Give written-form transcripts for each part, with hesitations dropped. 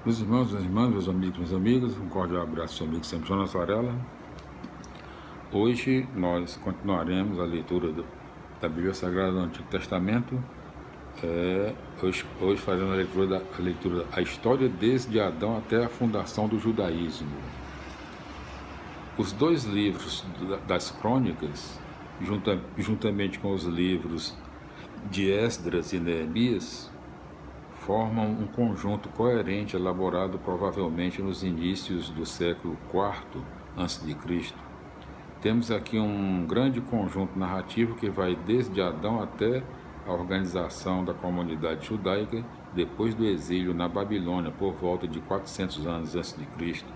Meus irmãos, minhas irmãs, meus amigos, minhas amigas, um cordial abraço, seu amigo sempre Jonas Varela. Hoje nós continuaremos a leitura da Bíblia Sagrada do Antigo Testamento. Hoje faremos a leitura da história desde Adão até a fundação do judaísmo. Os dois livros das Crônicas, juntamente com os livros de Esdras e Neemias, formam um conjunto coerente elaborado provavelmente nos inícios do século IV a.C. Temos aqui um grande conjunto narrativo que vai desde Adão até a organização da comunidade judaica depois do exílio na Babilônia, por volta de 400 anos antes de Cristo.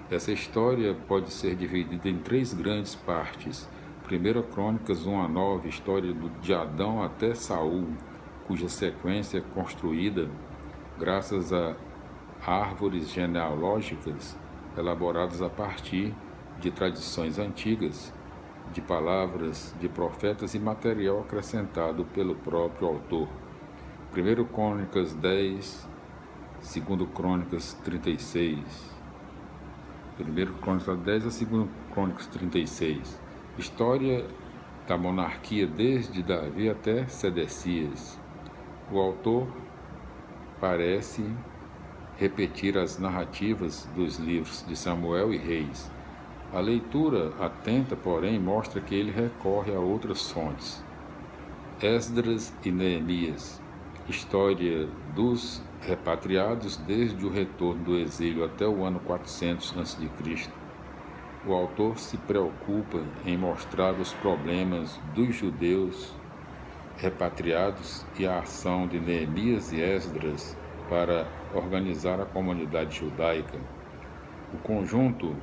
Essa história pode ser dividida em três grandes partes. 1 Crônicas 1 a 9, história de Adão até Saul, cuja sequência é construída graças a árvores genealógicas elaboradas a partir de tradições antigas, de palavras de profetas e material acrescentado pelo próprio autor. 1 Crônicas 10, 2 Crônicas 36. 1 Crônicas 10 a 2 Crônicas 36. História da monarquia desde Davi até Sedecias. O autor parece repetir as narrativas dos livros de Samuel e Reis. A leitura atenta, porém, mostra que ele recorre a outras fontes. Esdras e Neemias, história dos repatriados desde o retorno do exílio até o ano 400 a.C. O autor se preocupa em mostrar os problemas dos judeus repatriados e a ação de Neemias e Esdras para organizar a comunidade judaica. O conjunto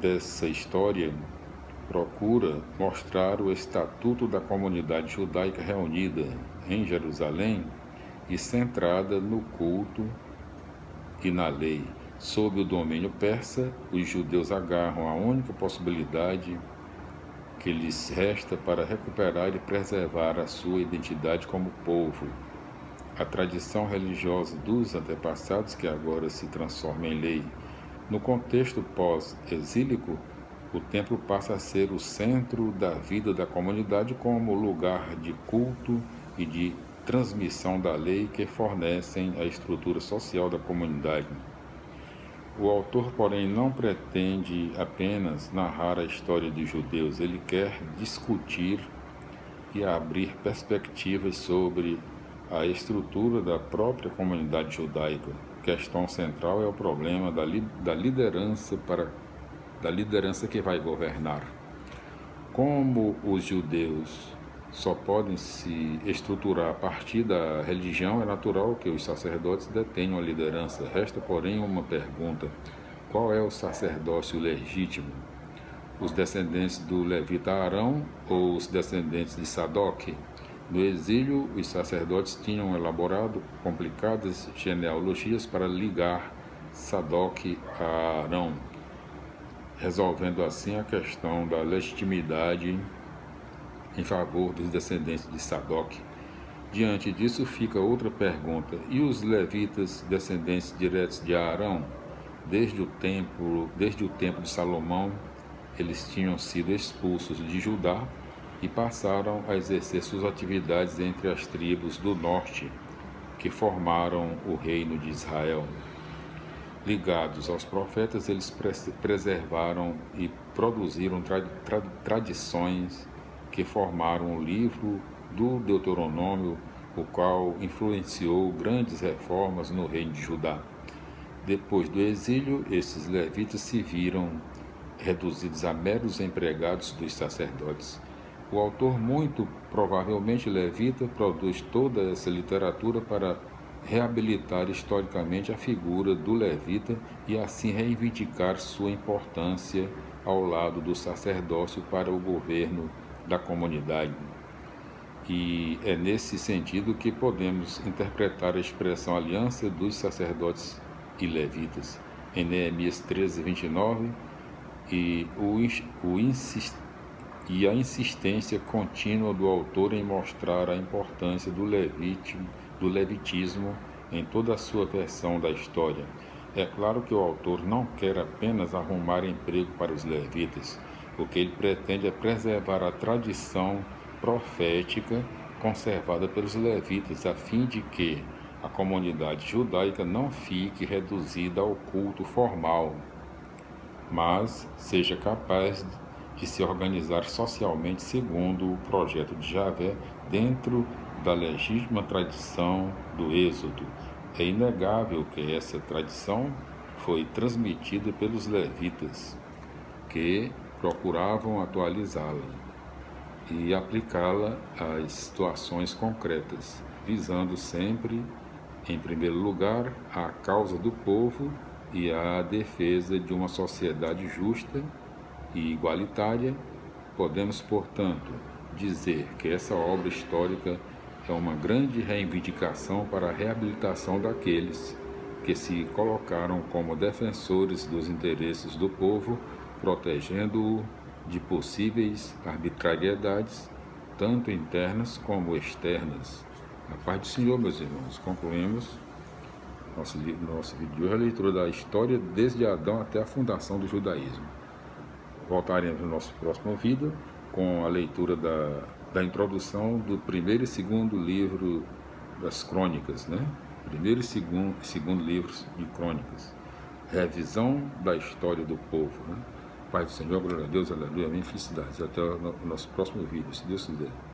dessa história procura mostrar o estatuto da comunidade judaica reunida em Jerusalém e centrada no culto e na lei. Sob o domínio persa, os judeus agarram a única possibilidade que lhes resta para recuperar e preservar a sua identidade como povo. A tradição religiosa dos antepassados, que agora se transforma em lei. No contexto pós-exílico, o templo passa a ser o centro da vida da comunidade como lugar de culto e de transmissão da lei que fornecem a estrutura social da comunidade. O autor, porém, não pretende apenas narrar a história dos judeus, ele quer discutir e abrir perspectivas sobre a estrutura da própria comunidade judaica. A questão central é o problema da liderança que vai governar. Como os judeus só podem se estruturar a partir da religião, é natural que os sacerdotes detenham a liderança. Resta, porém, uma pergunta: qual é o sacerdócio legítimo? Os descendentes do levita Arão ou os descendentes de Sadoc? No exílio, os sacerdotes tinham elaborado complicadas genealogias para ligar Sadoc a Arão, resolvendo assim a questão da legitimidade em favor dos descendentes de Sadoc. Diante disso fica outra pergunta: e os levitas, descendentes diretos de Arão? Desde o tempo de Salomão, eles tinham sido expulsos de Judá e passaram a exercer suas atividades entre as tribos do norte, que formaram o reino de Israel. Ligados aos profetas, eles preservaram e produziram tradições que formaram o livro do Deuteronômio, o qual influenciou grandes reformas no reino de Judá. Depois do exílio, esses levitas se viram reduzidos a meros empregados dos sacerdotes. O autor, muito provavelmente levita, produz toda essa literatura para reabilitar historicamente a figura do levita e assim reivindicar sua importância ao lado do sacerdócio para o governo da comunidade. E é nesse sentido que podemos interpretar a expressão aliança dos sacerdotes e levitas em Neemias 13, 29 e a insistência contínua do autor em mostrar a importância do levitismo em toda a sua versão da história. É claro que o autor não quer apenas arrumar emprego para os levitas. O que ele pretende é preservar a tradição profética conservada pelos levitas, a fim de que a comunidade judaica não fique reduzida ao culto formal, mas seja capaz de se organizar socialmente segundo o projeto de Javé dentro da legítima tradição do Êxodo. É inegável que essa tradição foi transmitida pelos levitas, que procuravam atualizá-la e aplicá-la às situações concretas, visando sempre, em primeiro lugar, a causa do povo e a defesa de uma sociedade justa e igualitária. Podemos, portanto, dizer que essa obra histórica é uma grande reivindicação para a reabilitação daqueles que se colocaram como defensores dos interesses do povo, protegendo-o de possíveis arbitrariedades, tanto internas como externas. A paz do Senhor, meus irmãos. Concluímos nosso vídeo de hoje, a leitura da história desde Adão até a fundação do judaísmo. Voltaremos no nosso próximo vídeo com a leitura da introdução do primeiro e segundo livro das crônicas, né? Primeiro e segundo livros de crônicas. Revisão da história do povo, né? Pai do Senhor, glória a Deus, aleluia, amém, felicidades. Até o nosso próximo vídeo, se Deus quiser.